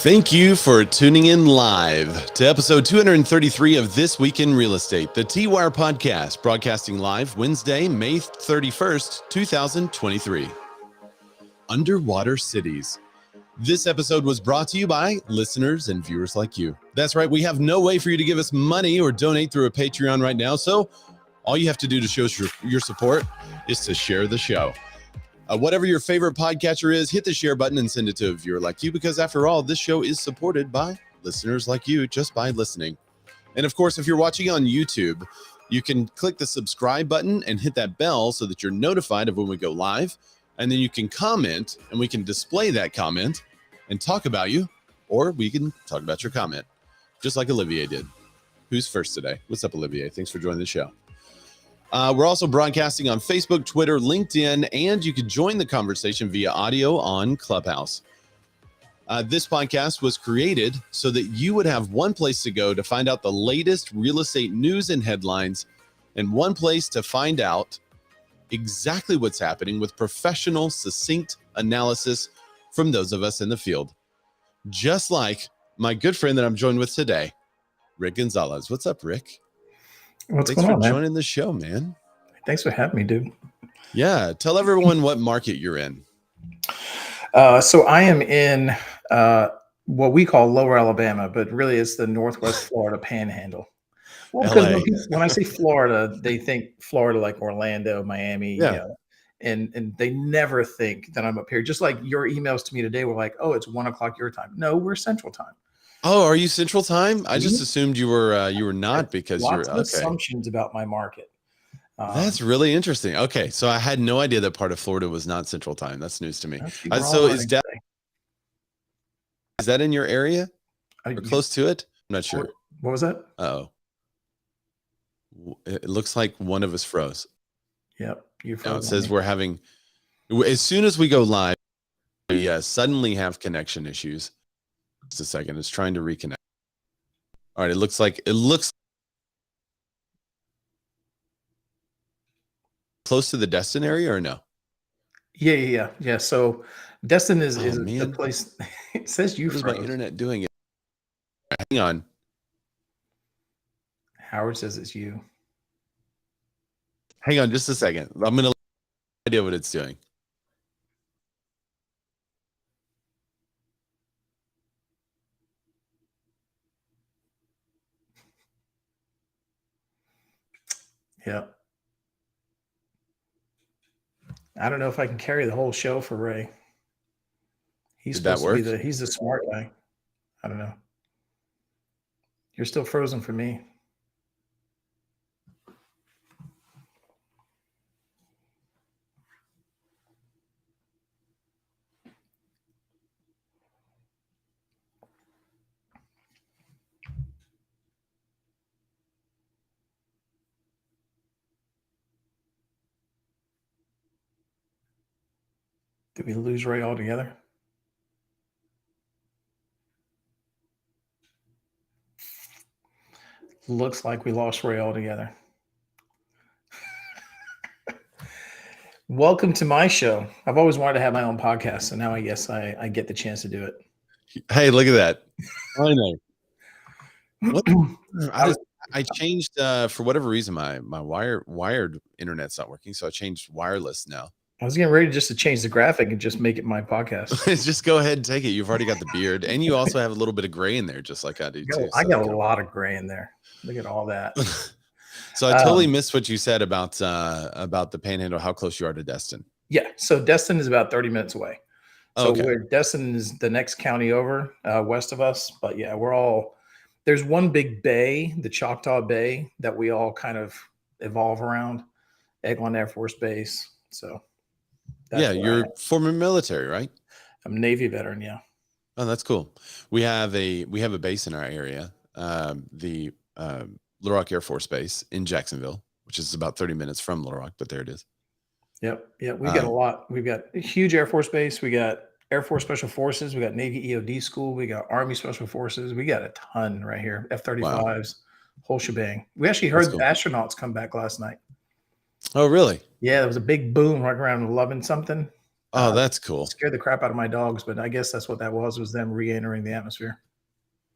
Thank you for tuning in live to episode 233 of This Week in Real Estate, the T-Wire podcast, broadcasting live Wednesday, May 31st, 2023. Underwater Cities. This episode was brought to you by listeners and viewers like you. That's right, we have no way for you to give us money or donate through a Patreon right now, so all you have to do to show us your support is to share the show. Whatever your favorite podcatcher is, hit the share button and send it to a viewer like you, because after all, this show is supported by listeners like you just by listening. And of course, if you're watching on YouTube, you can click the subscribe button and hit that bell so that you're notified of when we go live. And then you can comment and we can display that comment and talk about you, or we can talk about your comment, just like Olivier did. Who's first today? What's up, Olivier? Thanks for joining the show. We're also broadcasting on Facebook, Twitter, LinkedIn, and you can join the conversation via audio on Clubhouse. This podcast was created so that you would have one place to go to find out the latest real estate news and headlines, and one place to find out exactly what's happening with professional, succinct analysis from those of us in the field. Just like my good friend that I'm joined with today, Rick Gonzalez. What's up, Rick? What's Thanks going on, for joining the show, man. Thanks for having me, dude. Yeah. Tell everyone what market you're in. So I am in what we call Lower Alabama, but really it's the Northwest Florida Panhandle. Well, because when I say Florida, they think Florida like Orlando, Miami, Yeah. you know, and they never think that I'm up here. Just like your emails to me today were like, oh, it's 1 o'clock your time. No, we're Central Time. Oh, are you Central Time? I just assumed you were not, because you're lots of assumptions about my market. That's really interesting. Okay, so I had no idea that part of Florida was not Central Time. That's news to me. So is that in your area or close to it? I'm not sure. What was that? Oh, it looks like one of us froze. Yep, you froze. Now it says we're having, as soon as we go live, we suddenly have connection issues. Just a second, it's trying to reconnect. All right, it looks close to the Destin area, or no? Yeah. So Destin is the place. It says you froze. What is my internet doing it? Hang on. Howard says it's you. Hang on just a second. I'm gonna idea what it's doing. Yeah. I don't know if I can carry the whole show for Ray. He's supposed to be he's the smart guy. I don't know. You're still frozen for me. Did we lose Ray altogether? Looks like we lost Ray altogether. Welcome to my show. I've always wanted to have my own podcast, so now I guess I get the chance to do it. Hey, look at that. I know. I changed for whatever reason my wired internet's not working, so I changed wireless now. I was getting ready just to change the graphic and just make it my podcast. Just go ahead and take it. You've already got the beard, and you also have a little bit of gray in there, just like I do too. I got a lot of gray in there. Look at all that. So I totally missed what you said about the Panhandle, how close you are to Destin. Yeah, so Destin is about 30 minutes away. So okay. Destin is the next county over, west of us. But yeah, there's one big bay, the Choctaw Bay, that we all kind of evolve around, Eglin Air Force Base. So yeah, you're former military, right? I'm a Navy veteran, yeah. Oh, that's cool. We have a base in our area, the Little Rock Air Force Base in Jacksonville, which is about 30 minutes from Little Rock, but there it is. Yep. We got a lot. We've got a huge Air Force Base. We got Air Force Special Forces. We got Navy EOD School. We got Army Special Forces. We got a ton right here. F-35s, whole shebang. We actually heard the astronauts come back last night. Oh, really? Yeah, there was a big boom right around 11 something. Oh, that's cool. Scared the crap out of my dogs, but I guess that's what that was them re-entering the atmosphere.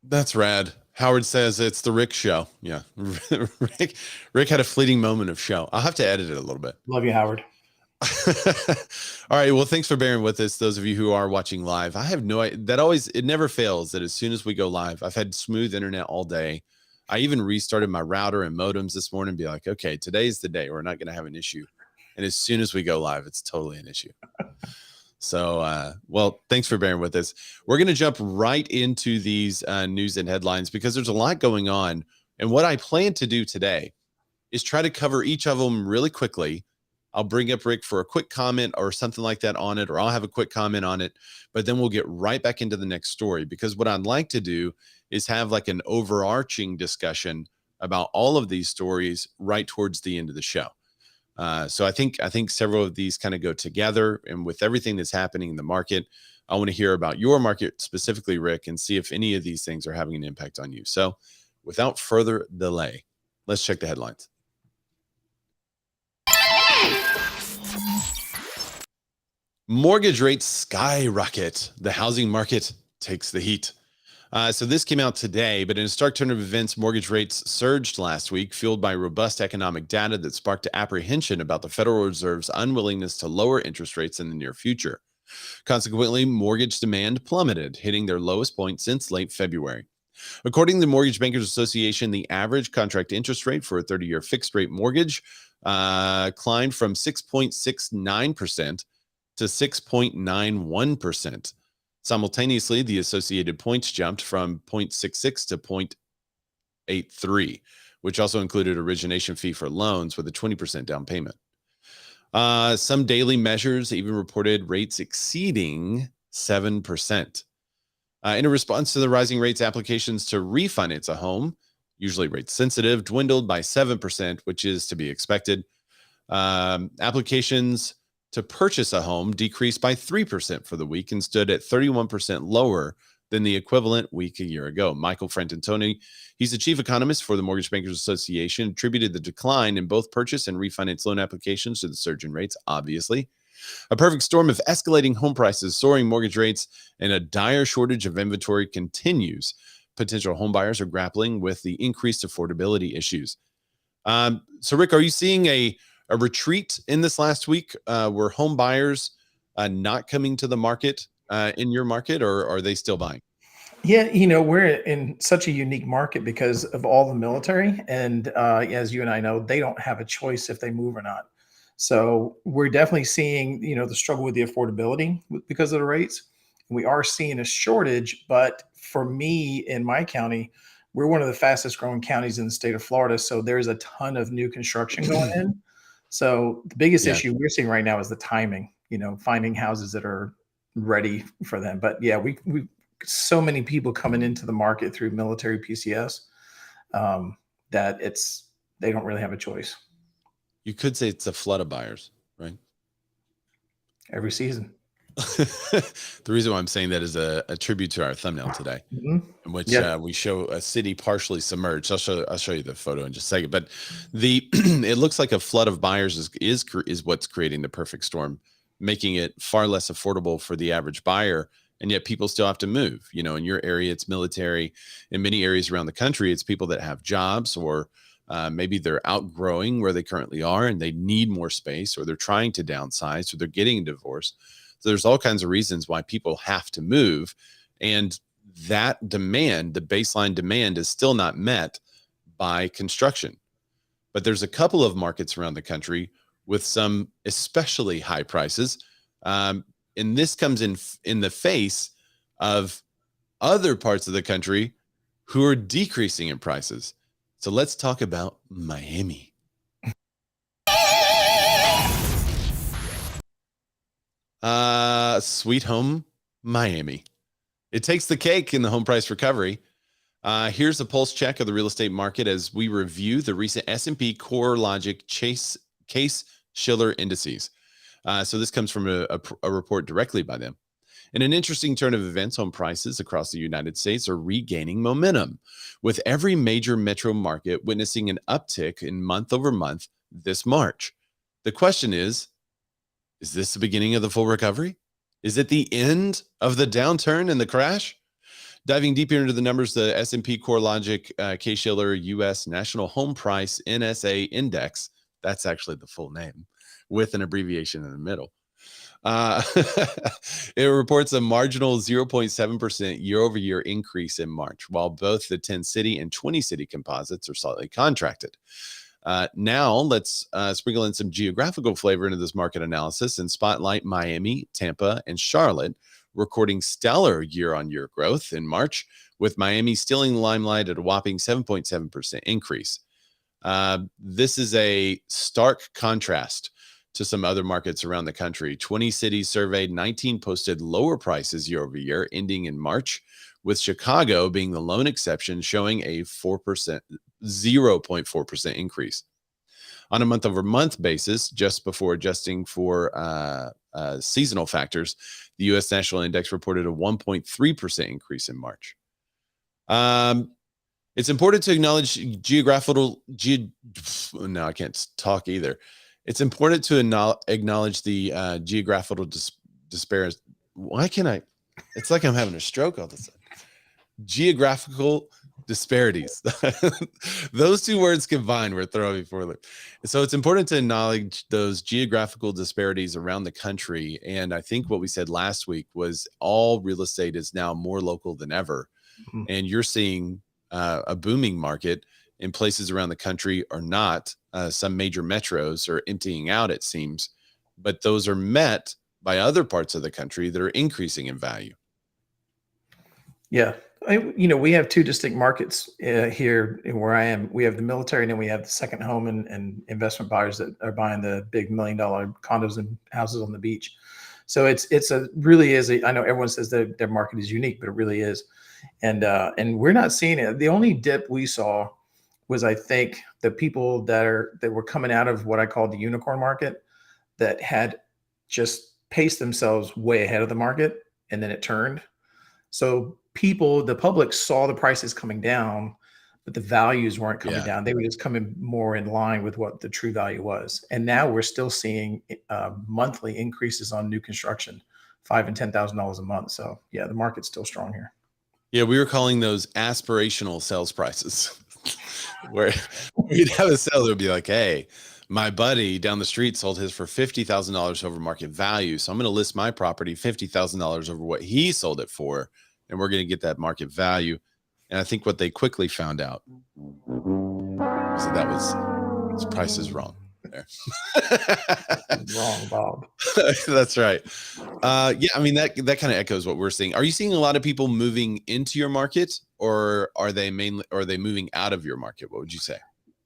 That's rad. Howard says it's the Rick show. Yeah. Rick had a fleeting moment of show. I'll have to edit it a little bit. Love you, Howard. All right. Well, thanks for bearing with us. Those of you who are watching live, I have no idea. It never fails that as soon as we go live, I've had smooth internet all day. I even restarted my router and modems this morning and be like, okay, today's the day we're not going to have an issue. And as soon as we go live, it's totally an issue. So, well, thanks for bearing with us. We're going to jump right into these news and headlines because there's a lot going on. And what I plan to do today is try to cover each of them really quickly. I'll bring up Rick for a quick comment or something like that on it, or I'll have a quick comment on it, but then we'll get right back into the next story, because what I'd like to do is have like an overarching discussion about all of these stories right towards the end of the show. So I think several of these kind of go together, and with everything that's happening in the market, I want to hear about your market specifically, Rick, and see if any of these things are having an impact on you. So without further delay, let's check the headlines. Mortgage rates skyrocket. The housing market takes the heat. So this came out today, but in a stark turn of events, mortgage rates surged last week, fueled by robust economic data that sparked apprehension about the Federal Reserve's unwillingness to lower interest rates in the near future. Consequently, mortgage demand plummeted, hitting their lowest point since late February. According to the Mortgage Bankers Association, the average contract interest rate for a 30-year fixed-rate mortgage climbed from 6.69% to 6.91%. Simultaneously, the associated points jumped from 0.66 to 0.83, which also included origination fee for loans with a 20% down payment. Some daily measures even reported rates exceeding 7%. In a response to the rising rates, applications to refinance a home, usually rate sensitive, dwindled by 7%, which is to be expected. Applications to purchase a home decreased by 3% for the week and stood at 31% lower than the equivalent week a year ago. Michael Frantantoni, he's the chief economist for the Mortgage Bankers Association, attributed the decline in both purchase and refinance loan applications to the surge in rates, obviously. A perfect storm of escalating home prices, soaring mortgage rates, and a dire shortage of inventory continues. Potential home buyers are grappling with the increased affordability issues. So, Rick, are you seeing a retreat in this last week? Were home buyers not coming to the market in your market, or are they still buying? Yeah, we're in such a unique market because of all the military. And as you and I know, they don't have a choice if they move or not. So we're definitely seeing, the struggle with the affordability because of the rates. We are seeing a shortage, but for me in my county, we're one of the fastest growing counties in the state of Florida. So there's a ton of new construction going in. So the biggest issue we're seeing right now is the timing, finding houses that are ready for them. But yeah, we so many people coming into the market through military PCS that they don't really have a choice. You could say it's a flood of buyers, right? Every season. The reason why I'm saying that is a tribute to our thumbnail today, in which we show a city partially submerged. I'll show you the photo in just a second. But it looks like a flood of buyers is what's creating the perfect storm, making it far less affordable for the average buyer. And yet people still have to move. In your area, it's military. In many areas around the country, it's people that have jobs, or maybe they're outgrowing where they currently are and they need more space, or they're trying to downsize, or they're getting a divorce. So there's all kinds of reasons why people have to move. And that demand, the baseline demand, is still not met by construction. But there's a couple of markets around the country with some especially high prices. And this comes in the face of other parts of the country who are decreasing in prices. So let's talk about Miami. Sweet home Miami. It takes the cake in the home price recovery. Here's a pulse check of the real estate market as we review the recent S&P CoreLogic Case-Shiller indices. So this comes from a report directly by them. In an interesting turn of events, home prices across the United States are regaining momentum, with every major metro market witnessing an uptick in month over month this March. The question is, Is this the beginning of the full recovery? Is it the end of the downturn and the crash? Diving deeper into the numbers, the S&P CoreLogic Case-Shiller U.S. National Home Price NSA Index, that's actually the full name, with an abbreviation in the middle. It reports a marginal 0.7% year-over-year increase in March, while both the 10-city and 20-city composites are slightly contracted. Now let's sprinkle in some geographical flavor into this market analysis and spotlight Miami, Tampa, and Charlotte, recording stellar year-on-year growth in March, with Miami stealing the limelight at a whopping 7.7% increase. This is a stark contrast to some other markets around the country. 20 cities surveyed, 19 posted lower prices year over year, ending in March, with Chicago being the lone exception, showing a 0.4% increase. On a month-over-month basis, just before adjusting for seasonal factors, the U.S. National Index reported a 1.3% increase in March. It's important to acknowledge no, I can't talk either. It's important to acknowledge the geographical disparities. Why can't I? It's like I'm having a stroke all of a sudden. Geographical disparities. Those two words combined were throwing me for a loop. So it's important to acknowledge those geographical disparities around the country. And I think what we said last week was all real estate is now more local than ever. Mm-hmm. And you're seeing a booming market in places around the country or not. Some major metros are emptying out, it seems, but those are met by other parts of the country that are increasing in value. Yeah. We have two distinct markets here where I am. We have the military, and then we have the second home and investment buyers that are buying the big $1 million condos and houses on the beach. So I know everyone says that their market is unique, but it really is. And we're not seeing it. The only dip we saw was, I think, the people that were coming out of what I call the unicorn market that had just paced themselves way ahead of the market, and then it turned. So the public saw the prices coming down, but the values weren't coming down. They were just coming more in line with what the true value was. And now we're still seeing monthly increases on new construction, $5,000 and $10,000 a month. So yeah, the market's still strong here. Yeah, we were calling those aspirational sales prices, where we'd have a seller would be like, "Hey, my buddy down the street sold his for $50,000 over market value, so I'm going to list my property $50,000 over what he sold it for, and we're going to get that market value." And I think what they quickly found out was that his price is wrong. There. Wrong, Bob. That's right. Yeah, I mean that kind of echoes what we're seeing. Are you seeing a lot of people moving into your market, or are they moving out of your market? What would you say?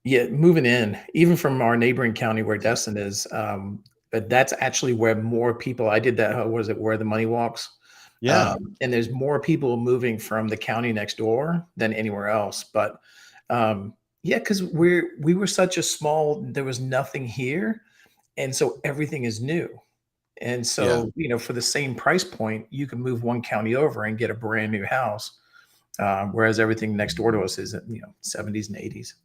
Yeah, moving in, even from our neighboring county where Destin is. But that's actually where more people. I did that. Was it Where the Money Walks? Yeah, and there's more people moving from the county next door than anywhere else. But yeah, because we were such a small. There was nothing here. And so everything is new. And so, for the same price point, you can move one county over and get a brand new house. Whereas everything next door to us is, 70s and 80s.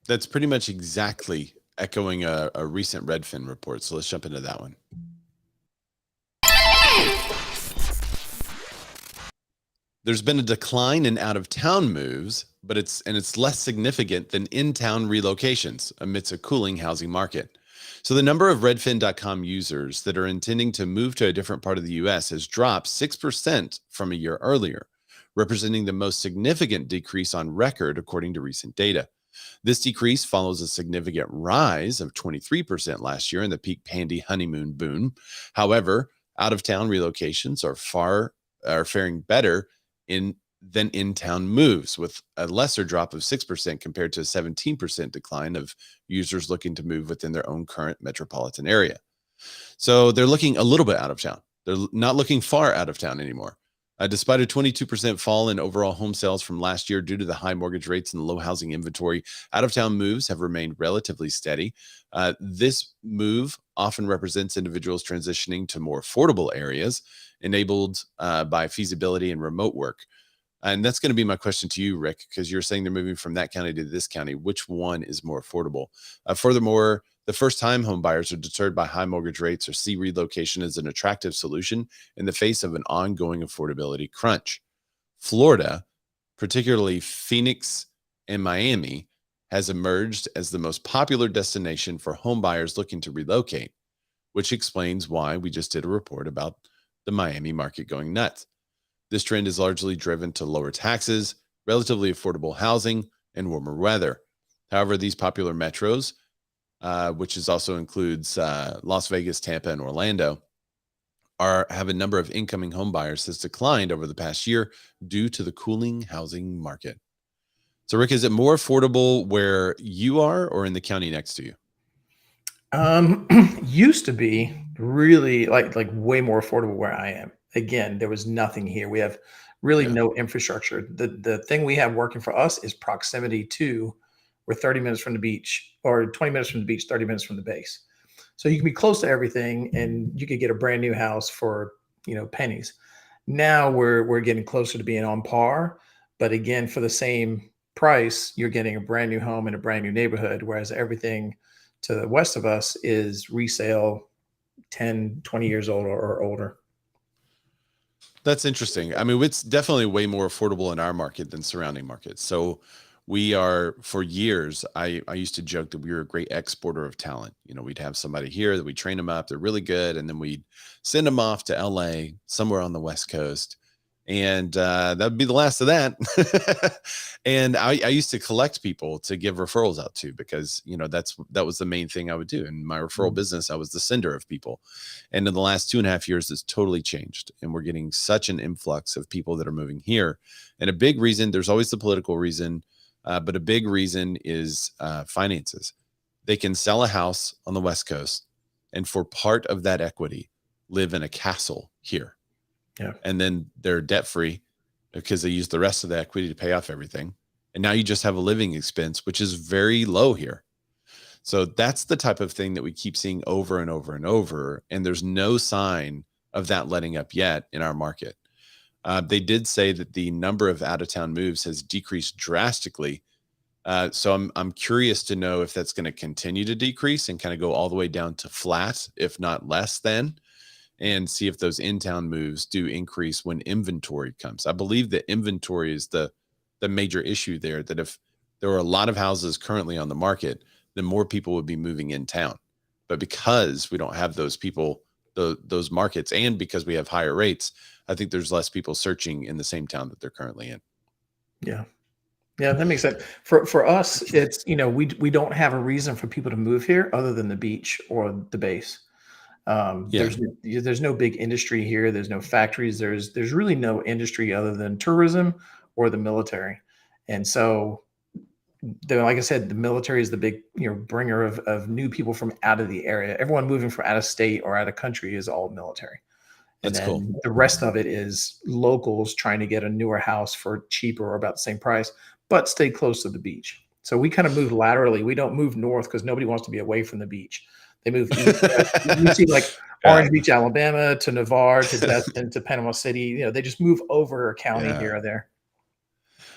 That's pretty much exactly echoing a recent Redfin report. So let's jump into that one. There's been a decline in out-of-town moves, but it's less significant than in-town relocations amidst a cooling housing market. So the number of Redfin.com users that are intending to move to a different part of the U.S. has dropped 6% from a year earlier, representing the most significant decrease on record, according to recent data. This decrease follows a significant rise of 23% last year in the peak pandy honeymoon boom. However, out-of-town relocations are faring better than in-town moves, with a lesser drop of 6% compared to a 17% decline of users looking to move within their own current metropolitan area. So they're looking a little bit out of town. They're not looking far out of town anymore. Despite a 22% fall in overall home sales from last year due to the high mortgage rates and low housing inventory, out-of-town moves have remained relatively steady. This move often represents individuals transitioning to more affordable areas, enabled by feasibility and remote work. And that's going to be my question to you, Rick, because you're saying they're moving from that county to this county. Which one is more affordable? Furthermore, the first time home buyers are deterred by high mortgage rates or see relocation as an attractive solution in the face of an ongoing affordability crunch. Florida, particularly Phoenix and Miami, has emerged as the most popular destination for home buyers looking to relocate, which explains why we just did a report about the Miami market going nuts. This trend is largely driven to lower taxes, relatively affordable housing, and warmer weather. However, these popular metros, which also includes Las Vegas, Tampa, and Orlando, have a number of incoming home buyers has declined over the past year due to the cooling housing market. So, Rick, is it more affordable where you are or in the county next to you? Used to be really like way more affordable where I am. Again, there was nothing here. We have really Yeah. no infrastructure. The thing we have working for us is proximity to, we're 30 minutes from the beach or 20 minutes from the beach, 30 minutes from the base. So you can be close to everything and you could get a brand new house for, pennies. Now we're getting closer to being on par, but again, for the same price, you're getting a brand new home in a brand new neighborhood, whereas everything to the west of us is resale 10, 20 years old or older. That's interesting. I mean, it's definitely way more affordable in our market than surrounding markets. So we are, for years, I used to joke that we were a great exporter of talent. We'd have somebody here that we train them up, they're really good, and then we'd send them off to LA, somewhere on the West Coast. And that would be the last of that. And I used to collect people to give referrals out to because that was the main thing I would do in my referral business. I was the sender of people, and in the last 2.5 years, it's totally changed, and we're getting such an influx of people that are moving here. And a big reason, there's always the political reason, but a big reason is finances. They can sell a house on the West Coast, and for part of that equity, live in a castle here. Yeah. And then they're debt free because they use the rest of the equity to pay off everything. And now you just have a living expense, which is very low here. So that's the type of thing that we keep seeing over and over and over. And there's no sign of that letting up yet in our market. They did say that the number of out of town moves has decreased drastically. So I'm curious to know if that's going to continue to decrease and kind of go all the way down to flat, if not less than, and see if those in-town moves do increase when inventory comes. I believe that inventory is the major issue there, that if there were a lot of houses currently on the market, then more people would be moving in town. But because we don't have those people, those markets, and because we have higher rates, I think there's less people searching in the same town that they're currently in. Yeah. Yeah, that makes sense. For us, it's, we don't have a reason for people to move here other than the beach or the base. Yeah. There's no big industry here. There's no factories. There's really no industry other than tourism or the military. And so, like I said, the military is the big, bringer of new people from out of the area. Everyone moving from out of state or out of country is all military. And That's then cool. the rest of it is locals trying to get a newer house for cheaper or about the same price, but stay close to the beach. So we kind of move laterally. We don't move north because nobody wants to be away from the beach. They move east. You see like Orange Beach, Alabama to Navarre to Destin to Panama City. They just move over a county here or there.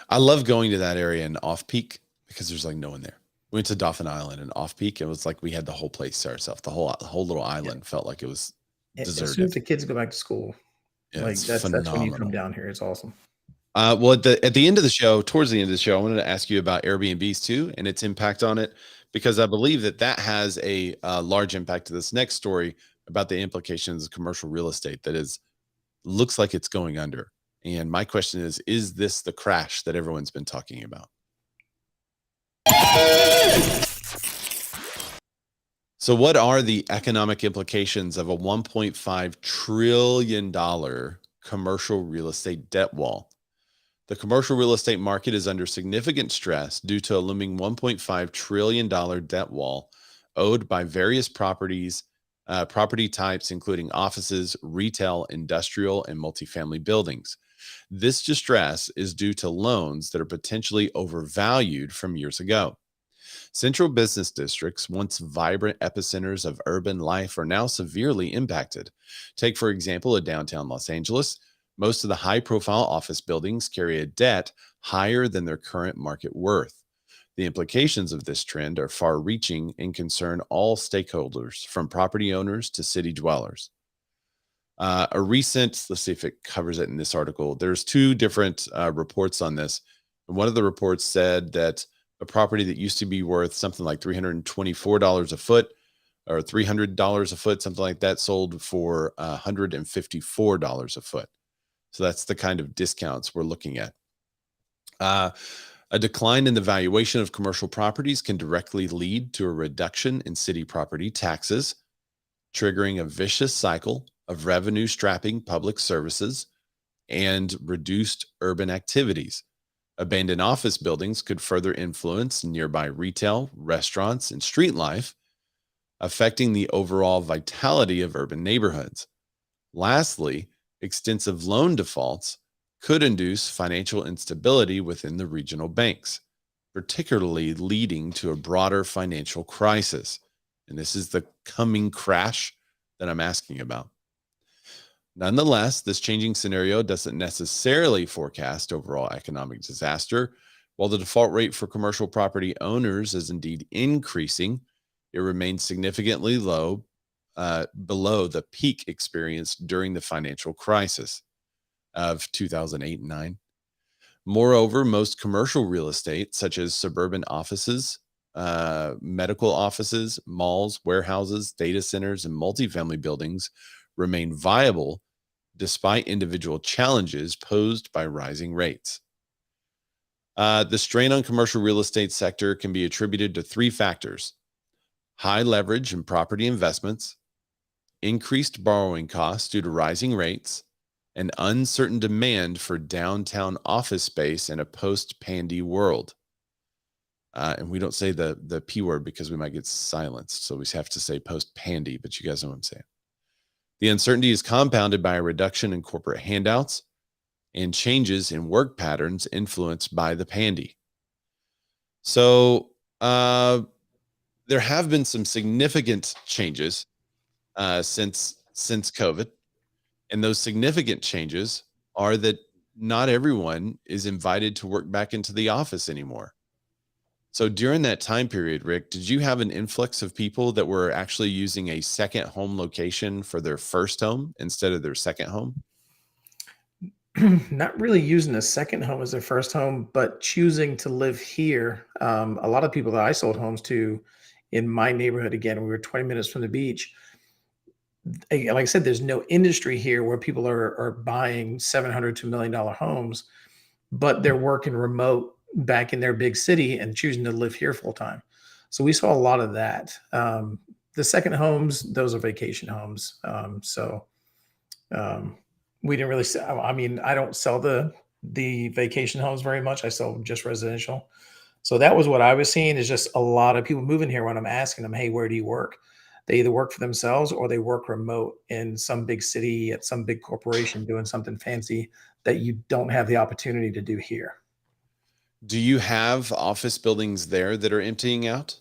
I love going to that area in off peak because there's like no one there. We went to Dauphin Island and off peak. It was like we had the whole place to ourselves. The whole little island felt like it was deserted. As soon as the kids go back to school, that's when you come down here. It's awesome. Well, at the end of the show, towards the end of the show, I wanted to ask you about Airbnbs too and its impact on it, because I believe that has a large impact to this next story about the implications of commercial real estate looks like it's going under. And my question is this the crash that everyone's been talking about? So what are the economic implications of a $1.5 trillion commercial real estate debt wall? The commercial real estate market is under significant stress due to a looming $1.5 trillion debt wall owed by various property types, including offices, retail, industrial, and multifamily buildings. This distress is due to loans that are potentially overvalued from years ago. Central business districts, once vibrant epicenters of urban life, are now severely impacted. Take, for example, a downtown Los Angeles, Most of the high profile office buildings carry a debt higher than their current market worth. The implications of this trend are far reaching and concern all stakeholders, from property owners to city dwellers. Let's see if it covers it in this article. There's two different reports on this. And one of the reports said that a property that used to be worth something like $324 a foot or $300 a foot, something like that, sold for $154 a foot. So that's the kind of discounts we're looking at. A decline in the valuation of commercial properties can directly lead to a reduction in city property taxes, triggering a vicious cycle of revenue strapping public services and reduced urban activities. Abandoned office buildings could further influence nearby retail, restaurants, and street life, affecting the overall vitality of urban neighborhoods. Lastly, extensive loan defaults could induce financial instability within the regional banks, particularly leading to a broader financial crisis. And this is the coming crash that I'm asking about. Nonetheless, this changing scenario doesn't necessarily forecast overall economic disaster. While the default rate for commercial property owners is indeed increasing, it remains significantly low, below the peak experienced during the financial crisis of 2008 and 9. Moreover, most commercial real estate, such as suburban offices, medical offices, malls, warehouses, data centers, and multifamily buildings, remain viable despite individual challenges posed by rising rates. The strain on commercial real estate sector can be attributed to three factors: high leverage in property investments, increased borrowing costs due to rising rates, and uncertain demand for downtown office space in a post-pandy world. And we don't say the P word because we might get silenced, so we have to say post-pandy, but you guys know what I'm saying. The uncertainty is compounded by a reduction in corporate handouts and changes in work patterns influenced by the pandy. So there have been some significant changes since COVID. And those significant changes are that not everyone is invited to work back into the office anymore. So during that time period, Rick, did you have an influx of people that were actually using a second home location for their first home instead of their second home? Not really using a second home as their first home, but choosing to live here. A lot of people that I sold homes to in my neighborhood, again, we were 20 minutes from the beach. Like I said, there's no industry here where people are buying $700 to $1 million homes, but they're working remote back in their big city and choosing to live here full time. So we saw a lot of that. The second homes, those are vacation homes. We didn't really sell. I mean, I don't sell the vacation homes very much. I sell just residential. So that was what I was seeing, is just a lot of people moving here when I'm asking them, hey, where do you work? They either work for themselves or they work remote in some big city at some big corporation doing something fancy that you don't have the opportunity to do here. Do you have office buildings there that are emptying out?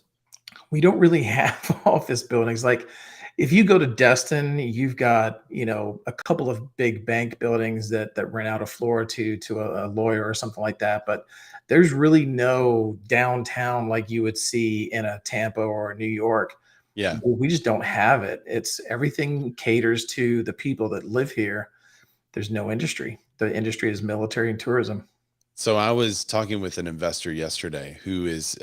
We don't really have office buildings. Like if you go to Destin, you've got, a couple of big bank buildings that rent out a floor to a lawyer or something like that. But there's really no downtown like you would see in a Tampa or a New York. Yeah. We just don't have it. It's everything caters to the people that live here. There's no industry. The industry is military and tourism. So I was talking with an investor yesterday who is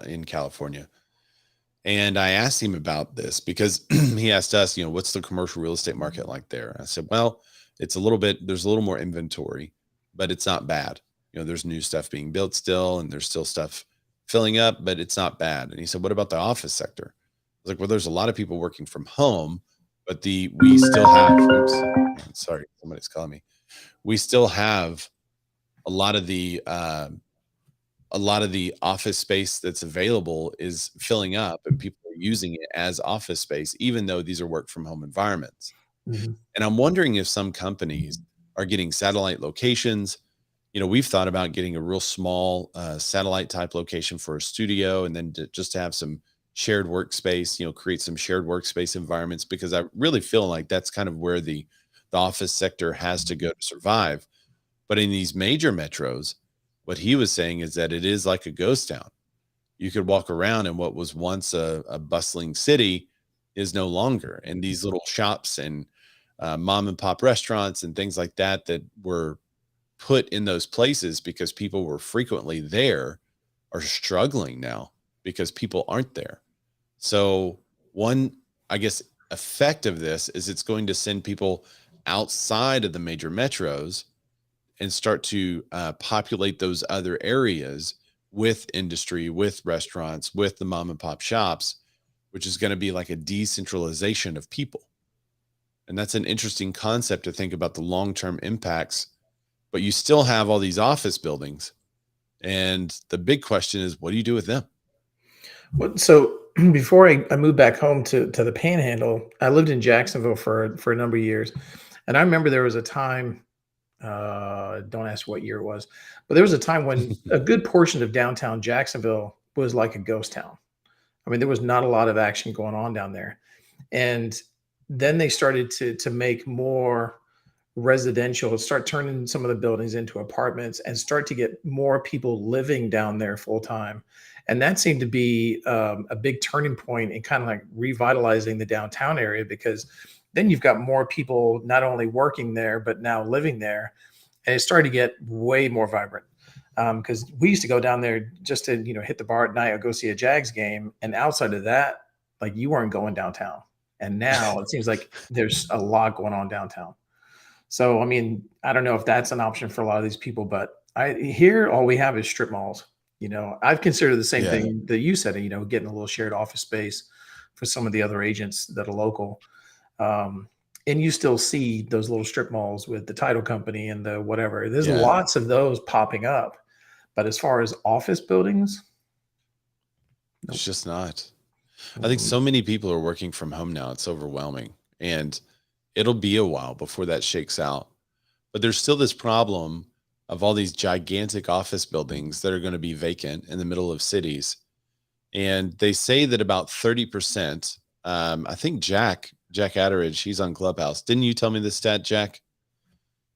in California. And I asked him about this because he asked us, what's the commercial real estate market like there? I said, well, there's a little more inventory, but it's not bad. There's new stuff being built still, and there's still stuff filling up, but it's not bad. And he said, what about the office sector? I was like, well, there's a lot of people working from home, but we still have, sorry, somebody's calling me. We still have a lot of the office space that's available is filling up, and people are using it as office space, even though these are work from home environments. Mm-hmm. And I'm wondering if some companies are getting satellite locations. We've thought about getting a real small satellite type location for a studio, and then just to have some shared workspace, create some shared workspace environments, because I really feel like that's kind of where the the office sector has to go to survive. But in these major metros, what he was saying is that it is like a ghost town. You could walk around and what was once a bustling city is no longer. And these little shops and mom and pop restaurants and things like that that were put in those places because people were frequently there are struggling now because people aren't there. So one, I guess, effect of this is it's going to send people outside of the major metros and start to populate those other areas with industry, with restaurants, with the mom and pop shops, which is going to be like a decentralization of people. And that's an interesting concept to think about the long-term impacts. But you still have all these office buildings. And the big question is, what do you do with them? So before I moved back home to the Panhandle, I lived in Jacksonville for a number of years, and I remember there was a time. Don't ask what year it was, but there was a time when a good portion of downtown Jacksonville was like a ghost town. I mean, there was not a lot of action going on down there, and then they started to make more residential, start turning some of the buildings into apartments, and start to get more people living down there full time. And that seemed to be a big turning point in kind of like revitalizing the downtown area, because then you've got more people not only working there but now living there, and it started to get way more vibrant. Because we used to go down there just to hit the bar at night or go see a Jags game, and outside of that, like, you weren't going downtown. And now it seems like there's a lot going on downtown. So, I mean, I don't know if that's an option for a lot of these people, but here all we have is strip malls. I've considered the same thing that you said, getting a little shared office space for some of the other agents that are local. And you still see those little strip malls with the title company and the whatever. There's lots of those popping up. But as far as office buildings, it's just not. I think so many people are working from home now. It's overwhelming. And it'll be a while before that shakes out. But there's still this problem of all these gigantic office buildings that are going to be vacant in the middle of cities. And they say that about 30%, I think Jack Atteridge, he's on Clubhouse. Didn't you tell me the stat, Jack?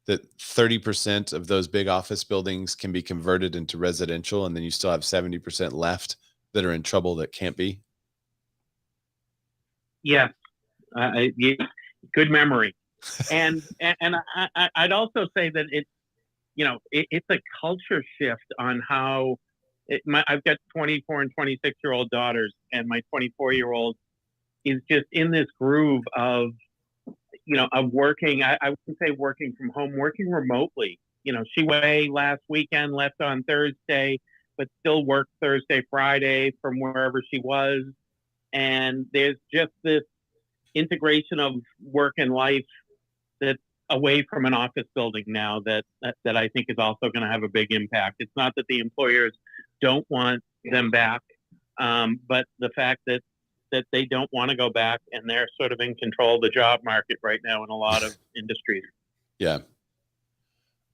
That 30% of those big office buildings can be converted into residential, and then you still have 70% left that are in trouble that can't be? Yes. Yeah, good memory. And I'd also say that it's a culture shift on how I've got 24 and 26-year-old daughters, and my 24-year-old is just in this groove of working. I wouldn't say working from home, working remotely. She away last weekend, left on Thursday, but still worked Thursday, Friday from wherever she was. And there's just this integration of work and life that's away from an office building now that I think is also going to have a big impact. It's not that the employers don't want them back, but the fact that they don't want to go back, and they're sort of in control of the job market right now in a lot of industries. Yeah.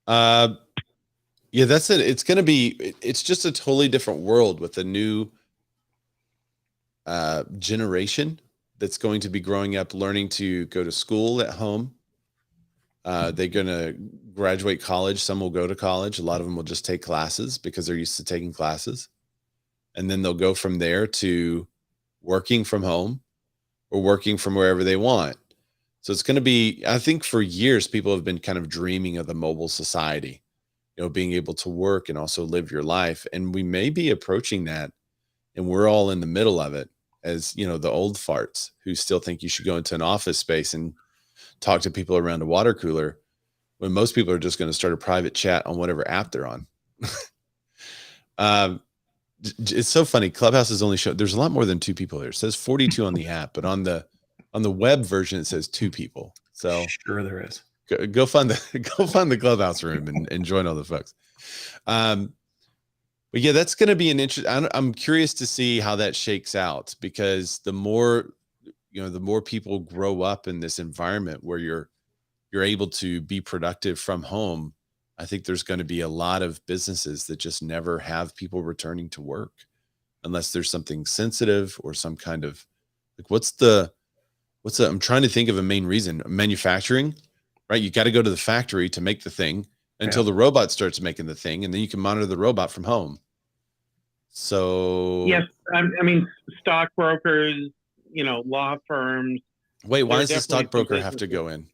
Yeah, that's it. It's just a totally different world with a new generation that's going to be growing up learning to go to school at home. They're going to graduate college. Some will go to college. A lot of them will just take classes because they're used to taking classes. And then they'll go from there to working from home or working from wherever they want. So it's going to be, I think for years, people have been kind of dreaming of the mobile society, being able to work and also live your life. And we may be approaching that, and we're all in the middle of it as, the old farts who still think you should go into an office space and talk to people around a water cooler, when most people are just going to start a private chat on whatever app they're on. It's so funny. Clubhouse is only there's a lot more than 2 people here. It says 42 on the app, but on the web version, it says 2 people. So sure there is. Go find the Clubhouse room and join all the folks. But yeah, that's going to be an interesting. I'm curious to see how that shakes out, because the more people grow up in this environment where you're able to be productive from home, I think there's going to be a lot of businesses that just never have people returning to work unless there's something sensitive or some kind of, like, I'm trying to think of a main reason. Manufacturing. right? You got to go to the factory to make the thing until the robot starts making the thing, and then you can monitor the robot from home. So yes, I mean, stockbrokers, law firms. Wait, why does the stockbroker have to go in?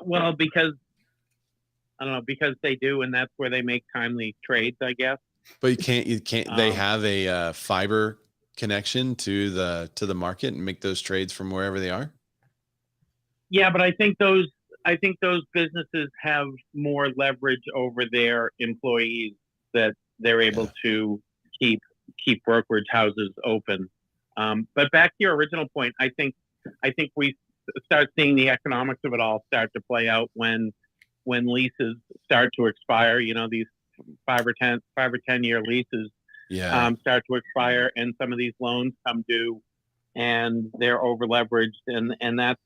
Well, because I don't know, because they do, and that's where they make timely trades, I guess. But you can't. They have a fiber connection to the market and make those trades from wherever they are. Yeah, but I think those businesses have more leverage over their employees, that they're able to keep brokerage houses open. But back to your original point, I think we start seeing the economics of it all start to play out when leases start to expire. These 5 or 10 year leases start to expire, and some of these loans come due, and they're over leveraged, and that's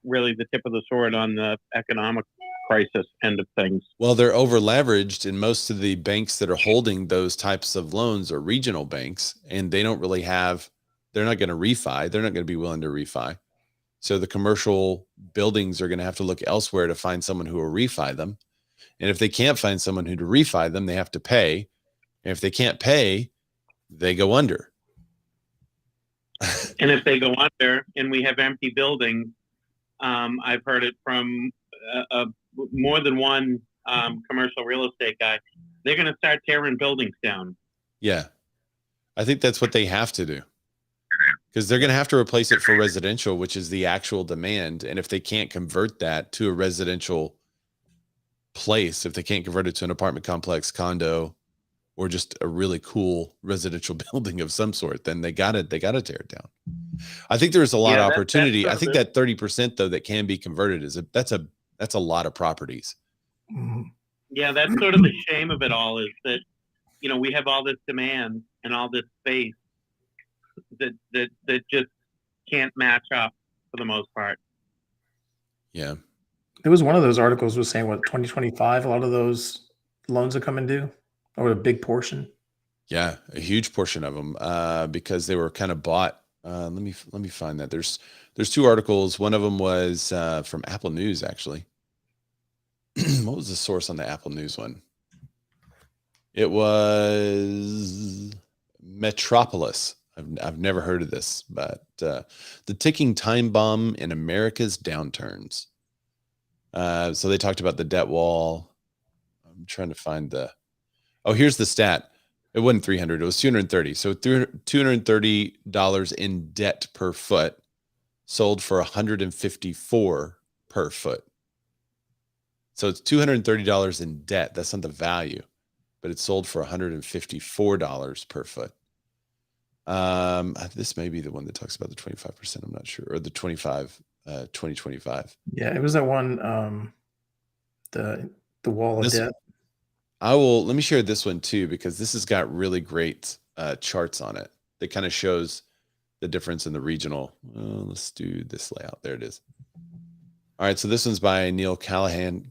really the tip of the sword on the economic crisis end of things. Well, they're over leveraged, and most of the banks that are holding those types of loans are regional banks, and they don't really have. They're not going to refi. They're not going to be willing to refi. So the commercial buildings are going to have to look elsewhere to find someone who will refi them. And if they can't find someone who to refi them, they have to pay. And if they can't pay, they go under. And if they go under and we have empty buildings, I've heard it from more than one commercial real estate guy, they're going to start tearing buildings down. Yeah. I think that's what they have to do, because they're going to have to replace it for residential, which is the actual demand. And if they can't convert that to a residential place, if they can't convert it to an apartment complex, condo, or just a really cool residential building of some sort, then they got to tear it down. I think there's a lot of opportunity. I think that 30% though that can be converted that's a lot of properties. Yeah, that's sort of the shame of it all, is that we have all this demand and all this space that just can't match up for the most part. Yeah. There was one of those articles was saying 2025, a lot of those loans are coming due, or a big portion. Yeah, a huge portion of them, because they were kind of bought. Let me find that. There's 2 articles. One of them was from Apple News, actually. What was the source on the Apple News one? It was Metropolis. I've never heard of this, but the ticking time bomb in America's downturns. So they talked about the debt wall. I'm trying to find here's the stat. It wasn't 300, it was 230. So $230 in debt per foot, sold for $154 per foot. So it's $230 in debt. That's not the value, but it's sold for $154 per foot. This may be the one that talks about the 25%. I'm not sure, or the 2025. Yeah, it was that one, the wall of debt. Let me share this one too, because this has got really great charts on it that kind of shows the difference in the regional. Let's do this layout. There it is. All right, so this one's by Neil Callanan.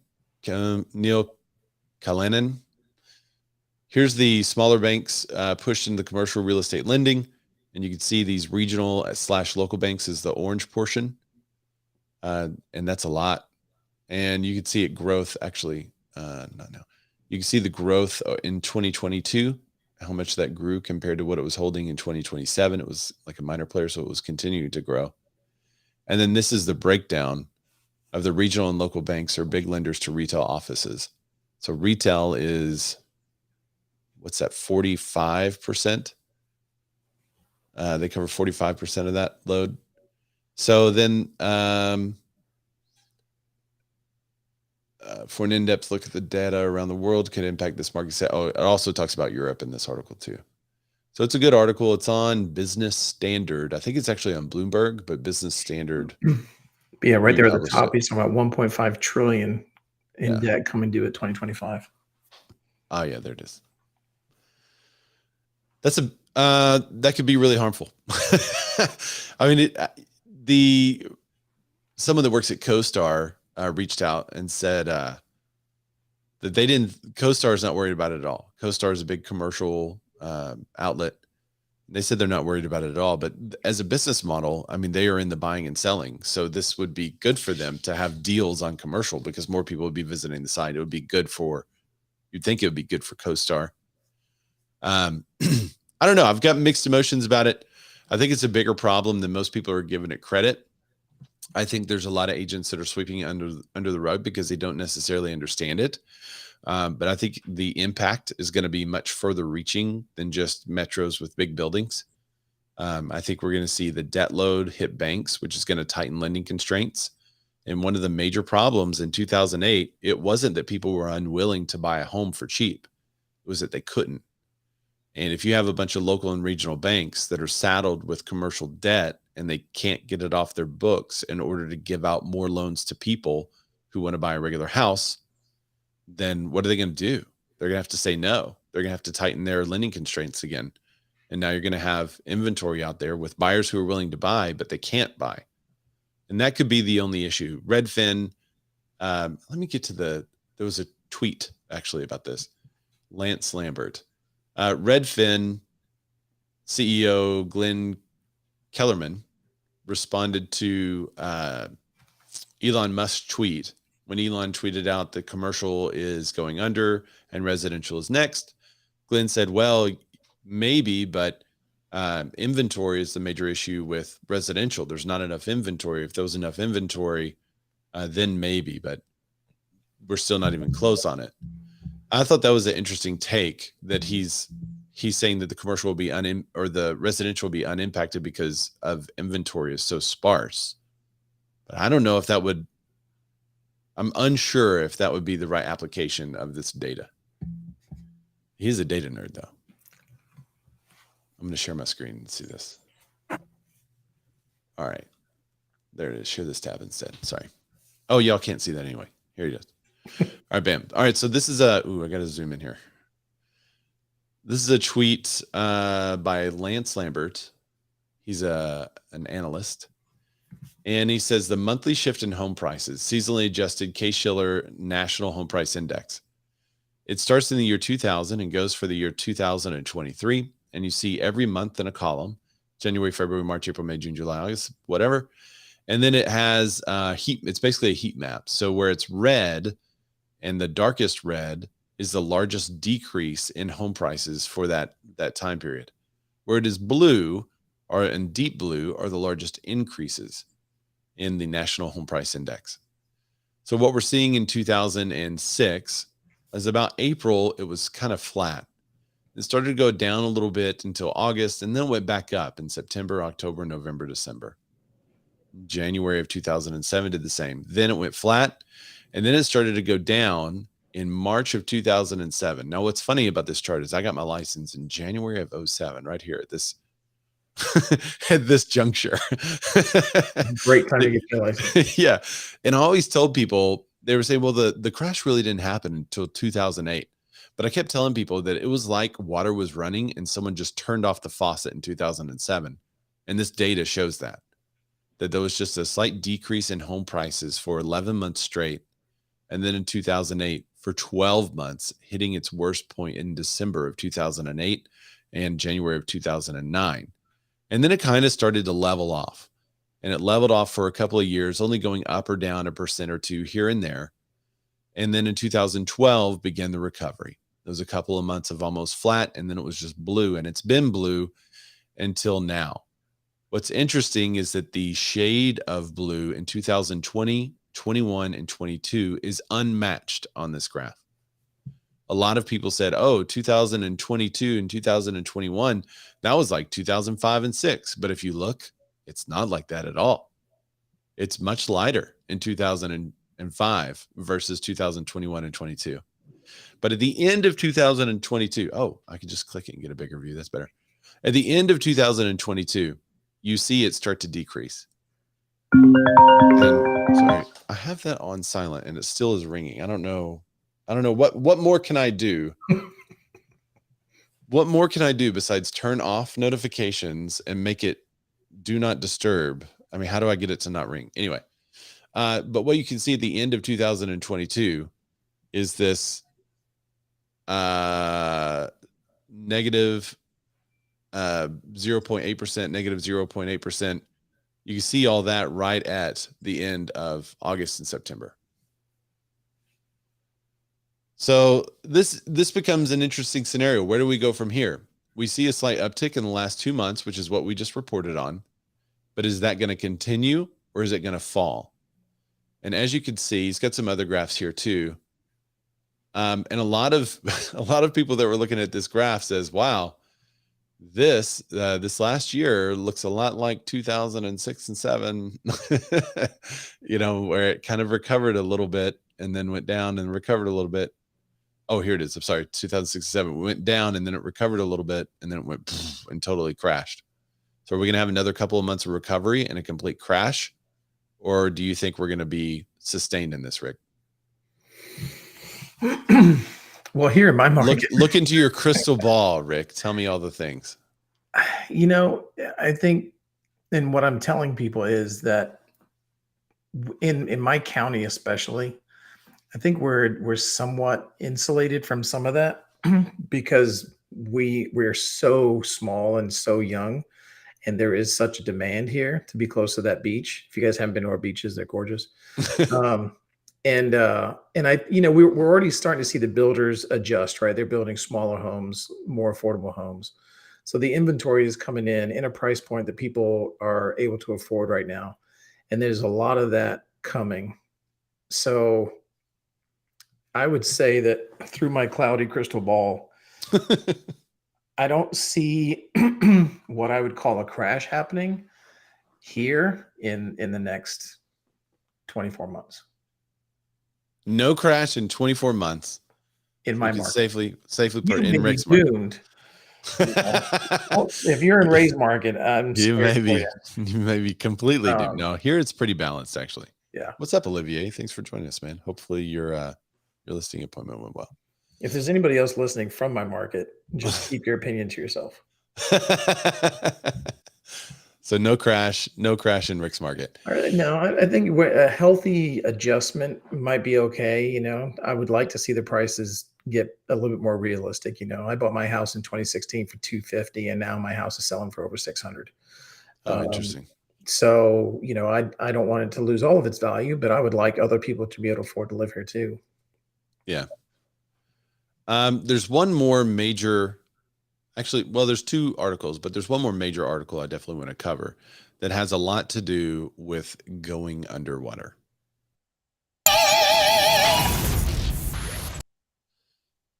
Here's the smaller banks pushed into commercial real estate lending, and you can see these regional / local banks is the orange portion, and that's a lot. And you can see it growth actually. You can see the growth in 2022, how much that grew compared to what it was holding in 2027. It was like a minor player, so it was continuing to grow. And then this is the breakdown of the regional and local banks or big lenders to retail offices. So retail is, what's that, 45%? They cover 45% of that load. So then for an in-depth look at the data around the world can impact this market. It also talks about Europe in this article too. So it's a good article. It's on Business Standard. I think it's actually on Bloomberg, but Business Standard. Yeah, right there at the top, he's talking about 1.5 trillion in debt coming due at 2025. Oh yeah, there it is. That's that could be really harmful. I mean, someone that works at CoStar reached out and said that CoStar is not worried about it at all. CoStar is a big commercial outlet, They said they're not worried about it at all, but as a business model, I mean, they are in the buying and selling. So this would be good for them to have deals on commercial because more people would be visiting the site. It would be good for, you'd think it would be good for CoStar. I don't know. I've got mixed emotions about it. I think it's a bigger problem than most people are giving it credit. I think there's a lot of agents that are sweeping it under the rug because they don't necessarily understand it. But I think the impact is going to be much further reaching than just metros with big buildings. I think we're going to see the debt load hit banks, which is going to tighten lending constraints. And one of the major problems in 2008, it wasn't that people were unwilling to buy a home for cheap. It was that they couldn't. And if you have a bunch of local and regional banks that are saddled with commercial debt and they can't get it off their books in order to give out more loans to people who want to buy a regular house, then what are they going to do? They're going to have to say no. They're going to have to tighten their lending constraints again. And now you're going to have inventory out there with buyers who are willing to buy, but they can't buy. And that could be the only issue. Redfin, let me get to there was a tweet actually about this. Lance Lambert. Redfin CEO Glenn Kellerman responded to Elon Musk's tweet when Elon tweeted out the commercial is going under and residential is next. Glenn said, well, maybe, but inventory is the major issue with residential. There's not enough inventory. If there was enough inventory, then maybe, but we're still not even close on it. I thought that was an interesting take that he's saying that the commercial will be or the residential will be unimpacted because of inventory is so sparse. But I don't know if that would, I'm unsure if that would be the right application of this data. He's a data nerd though. I'm going to share my screen and see this. All right. There it is. Share this tab instead. Sorry. Oh, y'all can't see that anyway. Here it is. All right, bam. All right. So this is I got to zoom in here. This is a tweet by Lance Lambert. He's an analyst. And he says the monthly shift in home prices, seasonally adjusted Case-Shiller National Home Price Index. It starts in the year 2000 and goes for the year 2023. And you see every month in a column, January, February, March, April, May, June, July, August, whatever. And then it has heat. It's basically a heat map. So where it's red and the darkest red is the largest decrease in home prices for that time period. Where it is blue and deep blue are the largest increases in the National Home Price Index. So what we're seeing in 2006 is about April, it was kind of flat. It started to go down a little bit until August, and then it went back up in September, October, November, December. January of 2007 did the same. Then it went flat, and then it started to go down in March of 2007. Now, what's funny about this chart is I got my license in January of 07, right here at this at this juncture. Great time to get your license. Yeah. And I always told people, they were saying, well, the crash really didn't happen until 2008. But I kept telling people that it was like water was running and someone just turned off the faucet in 2007. And this data shows that there was just a slight decrease in home prices for 11 months straight. And then in 2008 for 12 months, hitting its worst point in December of 2008 and January of 2009. And then it kind of started to level off. And it leveled off for a couple of years, only going up or down 1% or 2% here and there. And then in 2012 began the recovery. There was a couple of months of almost flat, and then it was just blue. And it's been blue until now. What's interesting is that the shade of blue in 2020, 21, and 22 is unmatched on this graph. A lot of people said, oh, 2022 and 2021, that was like 2005 and 6. But if you look, it's not like that at all. It's much lighter in 2005 versus 2021 and 22. But at the end of 2022, oh, I can just click it and get a bigger view. That's better. At the end of 2022, you see it start to decrease. And sorry, I have that on silent and it still is ringing. I don't know what more can I do? What more can I do besides turn off notifications and make it do not disturb? I mean, how do I get it to not ring? Anyway, but what you can see at the end of 2022 is this negative 0.8%, negative 0.8%. You can see all that right at the end of August and September. So this becomes an interesting scenario. Where do we go from here? We see a slight uptick in the last 2 months, which is what we just reported on. But is that going to continue or is it going to fall? And as you can see, he's got some other graphs here too. And a lot of people that were looking at this graph says, wow, this last year looks a lot like 2006 and 7, where it kind of recovered a little bit and then went down and recovered a little bit. Oh, here it is. I'm sorry. 2006 and 7 it went down and then it recovered a little bit and then it went and totally crashed. So are we going to have another couple of months of recovery and a complete crash? Or do you think we're going to be sustained in this, Rick? Well, here in my market, look into your crystal ball, Rick. Tell me all the things. I think, and what I'm telling people is that in my county, especially, I think we're somewhat insulated from some of that because we're so small and so young, and there is such a demand here to be close to that beach. If you guys haven't been to our beaches, they're gorgeous. And we're already starting to see the builders adjust, right? They're building smaller homes, more affordable homes. So the inventory is coming in a price point that people are able to afford right now. And there's a lot of that coming. So I would say that through my cloudy crystal ball, I don't see what I would call a crash happening here in the next 24 months. No crash in 24 months. In my market. Safely put in Rick's market. If you're in Ray's market, you may be completely doomed. No, here it's pretty balanced actually. Yeah. What's up, Olivier? Thanks for joining us, man. Hopefully your listing appointment went well. If there's anybody else listening from my market, just keep your opinion to yourself. So no crash in Rick's market. No, I think a healthy adjustment might be okay. I would like to see the prices get a little bit more realistic. I bought my house in 2016 for $250, and now my house is selling for over $600. Oh, interesting. So, I don't want it to lose all of its value, but I would like other people to be able to afford to live here too. Yeah. There's one more major. Actually, well, there's two articles, but there's one more major article I definitely want to cover that has a lot to do with going underwater.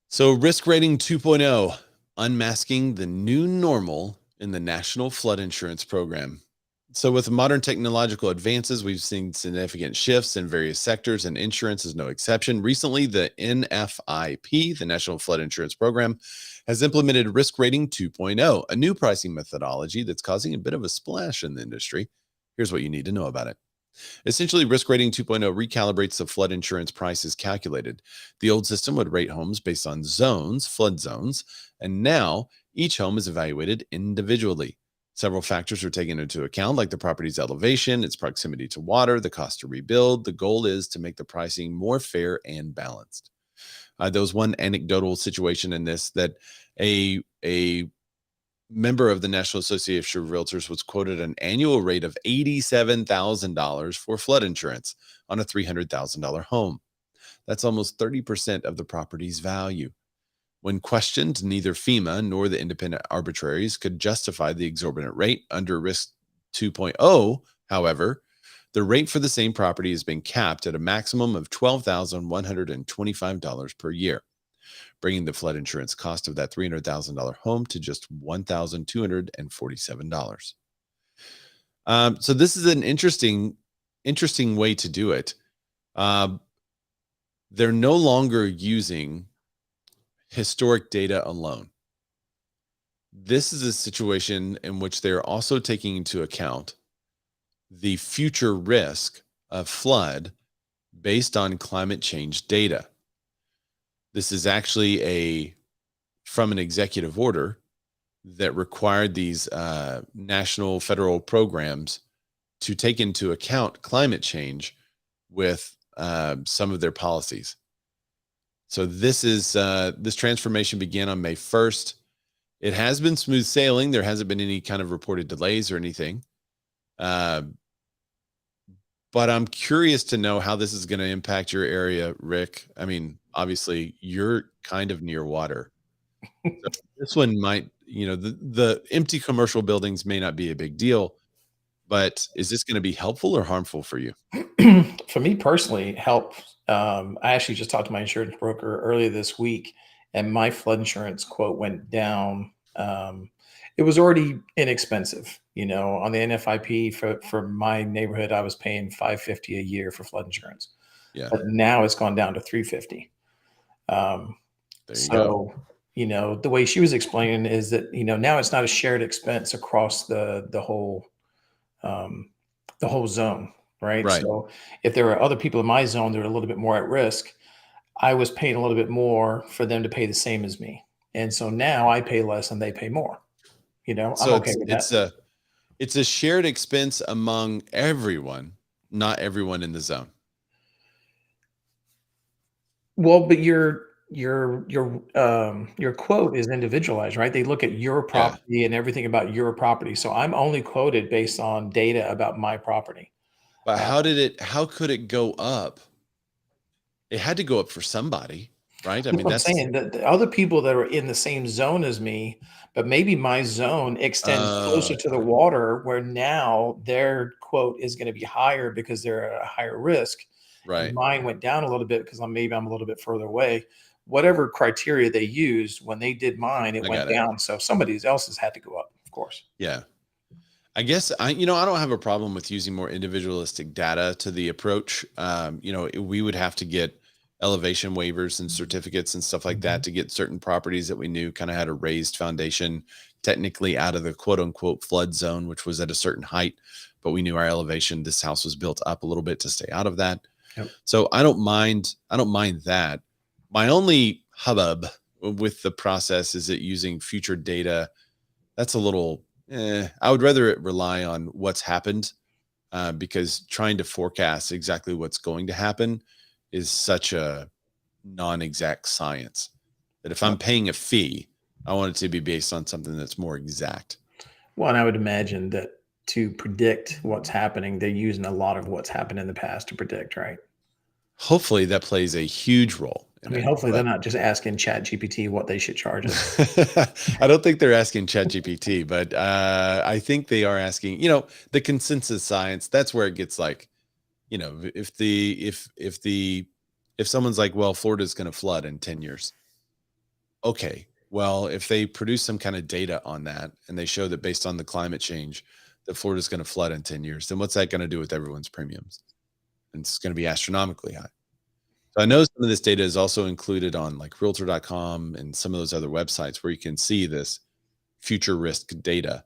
So Risk Rating 2.0, unmasking the new normal in the National Flood Insurance Program. So with modern technological advances, we've seen significant shifts in various sectors, and insurance is no exception. Recently, the NFIP, the National Flood Insurance Program, has implemented Risk Rating 2.0, a new pricing methodology that's causing a bit of a splash in the industry. Here's what you need to know about it. Essentially, Risk Rating 2.0 recalibrates the flood insurance prices calculated. The old system would rate homes based on zones, flood zones, and now each home is evaluated individually. Several factors are taken into account, like the property's elevation, its proximity to water, the cost to rebuild. The goal is to make the pricing more fair and balanced. There was one anecdotal situation in this that a member of the National Association of Realtors was quoted an annual rate of $87,000 for flood insurance on a $300,000 home. That's almost 30% of the property's value. When questioned, neither FEMA nor the independent arbitraries could justify the exorbitant rate. Under Risk 2.0, however, the rate for the same property has been capped at a maximum of $12,125 per year, bringing the flood insurance cost of that $300,000 home to just $1,247. So this is an interesting way to do it. They're no longer using historic data alone. This is a situation in which they're also taking into account the future risk of flood based on climate change data. This is actually from an executive order that required these national federal programs to take into account climate change with some of their policies. So this transformation began on May 1st. It has been smooth sailing. There hasn't been any kind of reported delays or anything. But I'm curious to know how this is going to impact your area, Rick. I mean, obviously, you're kind of near water. So this one might, the empty commercial buildings may not be a big deal, but is this going to be helpful or harmful for you? For me personally, help. I actually just talked to my insurance broker earlier this week, and my flood insurance quote went down. It was already inexpensive, on the NFIP for my neighborhood, I was paying $550 a year for flood insurance, Yeah. but now it's gone down to $350. There you So, the way she was explaining is that, now it's not a shared expense across the whole zone, right? Right. So if there are other people in my zone that are a little bit more at risk, I was paying a little bit more for them to pay the same as me. And so now I pay less and they pay more. I'm So okay with that. it's a shared expense among everyone, not everyone in the zone. Well, but your quote is individualized, right? They look at your Yeah. property and everything about your property. So I'm only quoted based on data about my property. But Uh, how could it go up? It had to go up for somebody, right? I That's mean, what I'm saying. The other people that are in the same zone as me, but maybe my zone extends closer to the water, where now their quote is going to be higher because they're at a higher risk, and right. mine went down a little bit because I'm a little bit further away. Whatever criteria they used when they did mine, it I went got it. down. So somebody else's had to go up, of course. Yeah. I guess I don't have a problem with using more individualistic data to the approach. We would have to get elevation waivers and certificates and stuff like that Mhm. to get certain properties that we knew kind of had a raised foundation, technically out of the quote unquote flood zone, which was at a certain height, but we knew our elevation. This house was built up a little bit to stay out of that. Yep. So I don't mind that. My only hubbub with the process is it using future data. That's a little, I would rather it rely on what's happened, because trying to forecast exactly what's going to happen is such a non-exact science that if I'm Yep. paying a fee, I want it to be based on something that's more exact. Well, and I would imagine that to predict what's happening, they're using a lot of what's happened in the past to predict, right? Hopefully that plays a huge role I in mean, it, hopefully they're but not just asking ChatGPT what they should charge us. I don't think they're asking ChatGPT, but I think they are asking, the consensus science. That's where it gets like, if someone's like, well, Florida's going to flood in 10 years. Okay. Well, if they produce some kind of data on that and they show that based on the climate change, that Florida's going to flood in 10 years, then what's that going to do with everyone's premiums? And it's going to be astronomically high. So I know some of this data is also included on like realtor.com and some of those other websites where you can see this future risk data.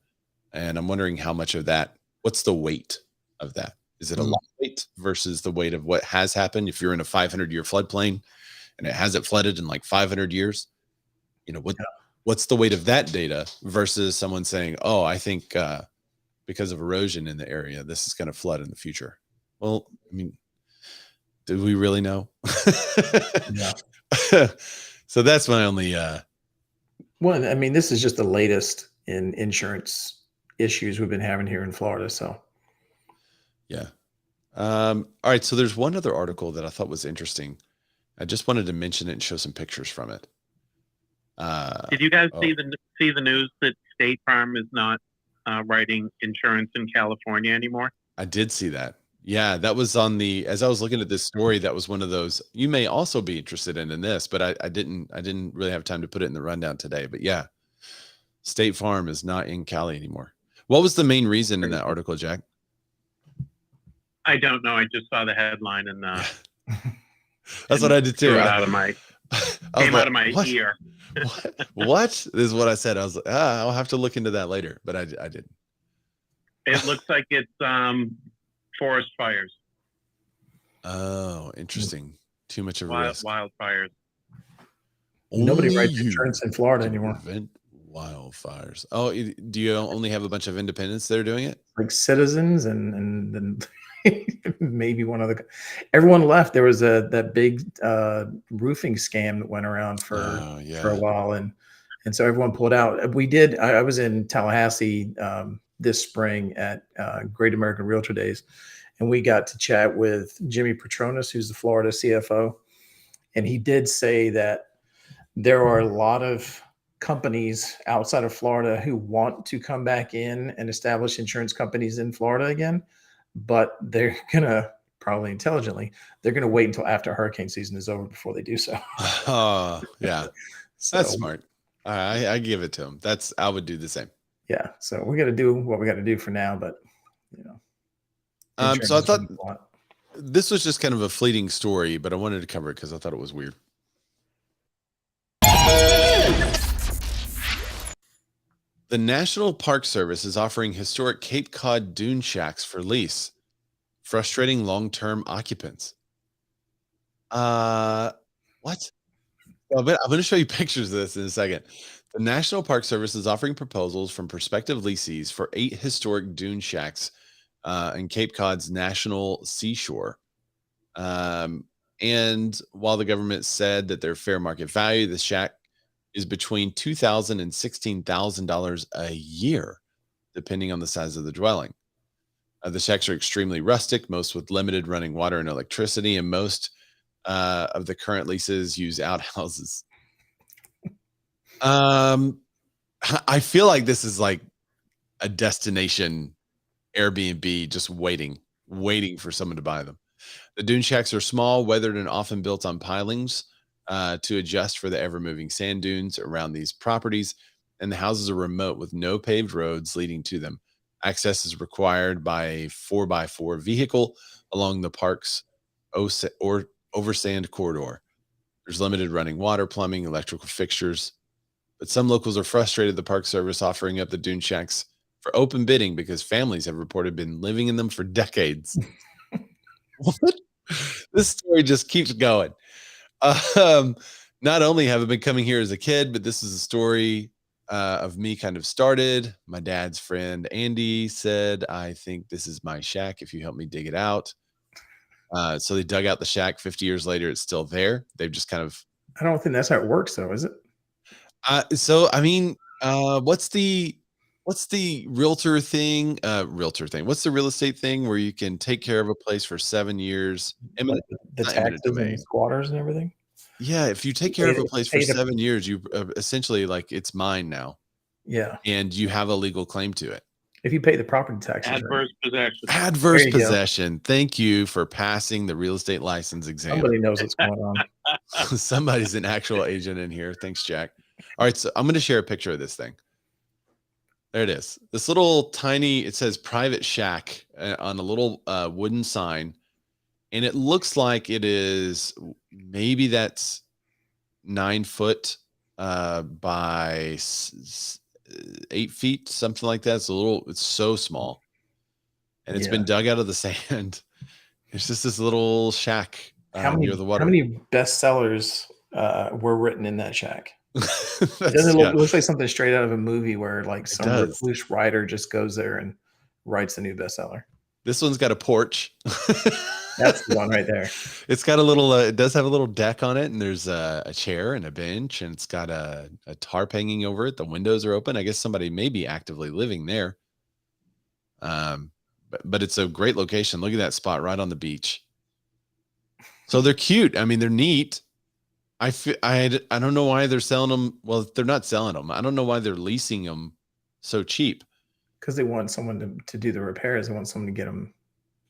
And I'm wondering how much of that, what's the weight of that? Is it a Mm. light weight versus the weight of what has happened? If you're in a 500-year floodplain and it hasn't flooded in like 500 years, what's the weight of that data versus someone saying, oh, I think because of erosion in the area, this is going to flood in the future. Well, I mean, do we really know? Yeah. So that's my only Well, I mean, this is just the latest in insurance issues we've been having here in Florida. So, yeah. All right. So there's one other article that I thought was interesting. I just wanted to mention it and show some pictures from it. Did you guys see the news that State Farm is not writing insurance in California anymore? I did see that. Yeah, that was as I was looking at this story, that was one of those you may also be interested in this, but I didn't really have time to put it in the rundown today. But yeah, State Farm is not in Cali anymore. What was the main reason in that article, Jack? I don't know. I just saw the headline and That's what I did too. Threw it out of my came out of my ear. What? This is what I said. I was like, I'll have to look into that later, but I didn't. It looks like it's forest fires. Oh, interesting. Too much of a risk. Wildfires. nobody writes insurance in Florida anymore. Prevent wildfires. Oh, do you only have a bunch of independents that are doing it? Like Citizens and maybe one other. Everyone left. There was that big roofing scam that went around for a while, and And so everyone pulled out. We did. I was in Tallahassee this spring at Great American Realtor Days, and we got to chat with Jimmy Petronas, who's the Florida CFO. And he did say that there are a lot of companies outside of Florida who want to come back in and establish insurance companies in Florida again, but they're going to probably intelligently, they're going to wait until after hurricane season is over before they do so. Oh, yeah. So, That's smart. I give it to him. I would do the same. yeah. So we got to do what we got to do for now, but so I thought this was just kind of a fleeting story, but I wanted to cover it because I thought it was weird. The National Park Service is offering historic Cape Cod dune shacks for lease, frustrating long-term occupants. What? I'm going to show you pictures of this in a second. The National Park Service is offering proposals from prospective lessees for 8 historic dune shacks in Cape Cod's national seashore. And while the government said that their fair market value, the shack is between $2,000 and $16,000 a year, depending on the size of the dwelling. The shacks are extremely rustic, most with limited running water and electricity, and most of the current leases use outhouses. I feel like this is like a destination Airbnb, just waiting for someone to buy them. The dune shacks are small, weathered, and often built on pilings to adjust for the ever-moving sand dunes around these properties, and the houses are remote with no paved roads leading to them. Access is required by a 4x4 vehicle along the park's oversand corridor. There's limited running water, plumbing, electrical fixtures, but some locals are frustrated the Park Service offering up the dune shacks for open bidding because families have reported been living in them for decades. What? This story just keeps going. Not only have I been coming here as a kid, but this is a story of me kind of started. My dad's friend Andy said, I think this is my shack if you help me dig it out. So they dug out the shack. 50 years later, it's still there. They've just kind of... I don't think that's how it works, though, is it? So, I mean, what's the realtor thing? What's the real estate thing where you can take care of a place for 7 years? Like the taxes and squatters and everything? Yeah, if you take care of a place for 7 years, you essentially like it's mine now. Yeah. And you have a legal claim to it. If you pay the property taxes. Adverse possession. Adverse possession. Thank you for passing the real estate license exam. Somebody knows what's going on. Somebody's an actual agent in here. Thanks, Jack. All right, so I'm going to share a picture of this thing. There it is. This little tiny, it says private shack on a little wooden sign. And it looks like it is, maybe that's 9 foot by 8 feet, something like that. It's so small. And it's been dug out of the sand. It's just this little shack near the water. How many bestsellers were written in that shack? It looks like something straight out of a movie where like some recluse writer just goes there and writes a new bestseller. This one's got a porch. That's the one right there. It's got a little, it does have a little deck on it, and there's a chair and a bench, and it's got a tarp hanging over it. The windows are open. I guess somebody may be actively living there. But it's a great location. Look at that spot right on the beach. So they're cute. I mean, they're neat. I don't know why they're selling them. Well, they're not selling them. I don't know why they're leasing them so cheap. Because they want someone to do the repairs. They want someone to get them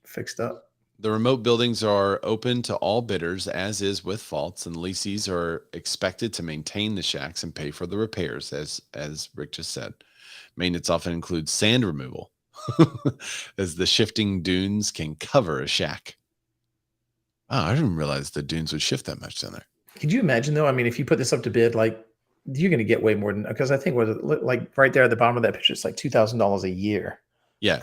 fixed up. The remote buildings are open to all bidders, as is with faults, and lessees are expected to maintain the shacks and pay for the repairs, as Rick just said. Maintenance often includes sand removal, as the shifting dunes can cover a shack. Oh, I didn't realize the dunes would shift that much down there. Could you imagine, though? I mean, if you put this up to bid, like, you're going to get way more than, because I think like right there at the bottom of that picture, it's like $2,000 a year. Yeah,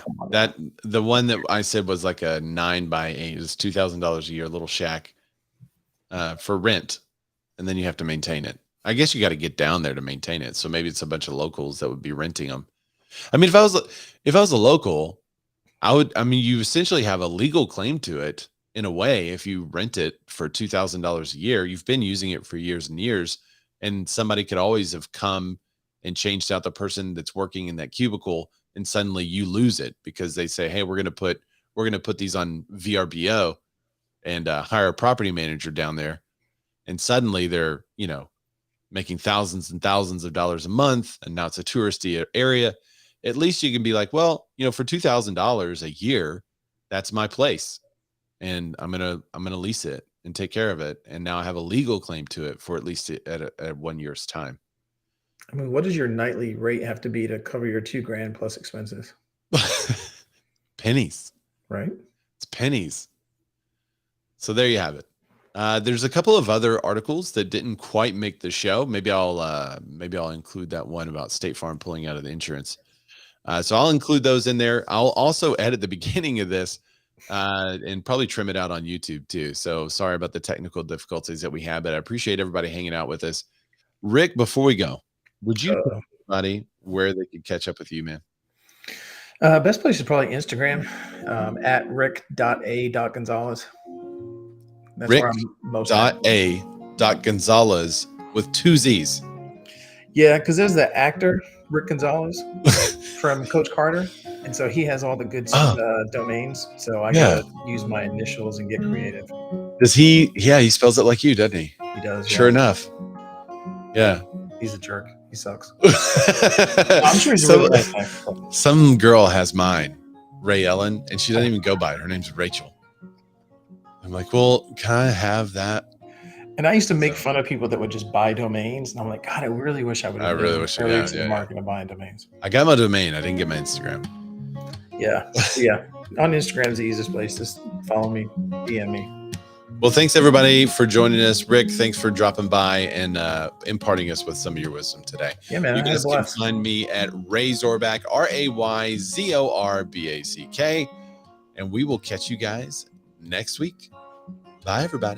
the one that I said was like a 9x8. It's $2,000 a year, little shack for rent, and then you have to maintain it. I guess you got to get down there to maintain it. So maybe it's a bunch of locals that would be renting them. I mean, if I was a local, you essentially have a legal claim to it in a way. If you rent it for $2,000 a year, you've been using it for years and years. And somebody could always have come and changed out the person that's working in that cubicle, and suddenly you lose it because they say, hey, we're going to put these on VRBO and hire a property manager down there. And suddenly they're, making thousands and thousands of dollars a month. And now it's a touristy area. At least you can be like, well, for $2,000 a year, that's my place. And I'm going to lease it and take care of it. And now I have a legal claim to it for at least at 1 year's time. I mean, what does your nightly rate have to be to cover your $2,000 plus expenses? Pennies. Right. It's pennies. So there you have it. There's a couple of other articles that didn't quite make the show. Maybe I'll include that one about State Farm pulling out of the insurance. So I'll include those in there. I'll also edit the beginning of this and probably trim it out on YouTube too. So sorry about the technical difficulties that we had, but I appreciate everybody hanging out with us. Rick, before we go, would you tell everybody where they could catch up with you, man? Best place is probably Instagram at rick.a.gonzalez. That's where I'm most Gonzalez with 2 Z's. Yeah, because there's the actor Rick Gonzalez from Coach Carter, and so he has all the good domains. So I gotta use my initials and get creative. Does he? Yeah, he spells it like you, doesn't he? He does. Sure enough. Yeah. He's a jerk. He sucks. I'm sure he's a really nice guy. Some girl has mine, Ray Ellen, and she doesn't even go by it. Her name's Rachel. I'm like, well, can I have that? And I used to make fun of people that would just buy domains, and I'm like, God, I really wish I would have been early to the market of buying domains. I got my domain. I didn't get my Instagram. Yeah. On Instagram is the easiest place. Just follow me, DM me. Well, thanks everybody for joining us. Rick, thanks for dropping by and imparting us with some of your wisdom today. Yeah, man. You guys can find me at Ray Zorback, RayZorback, and we will catch you guys next week. Bye, everybody.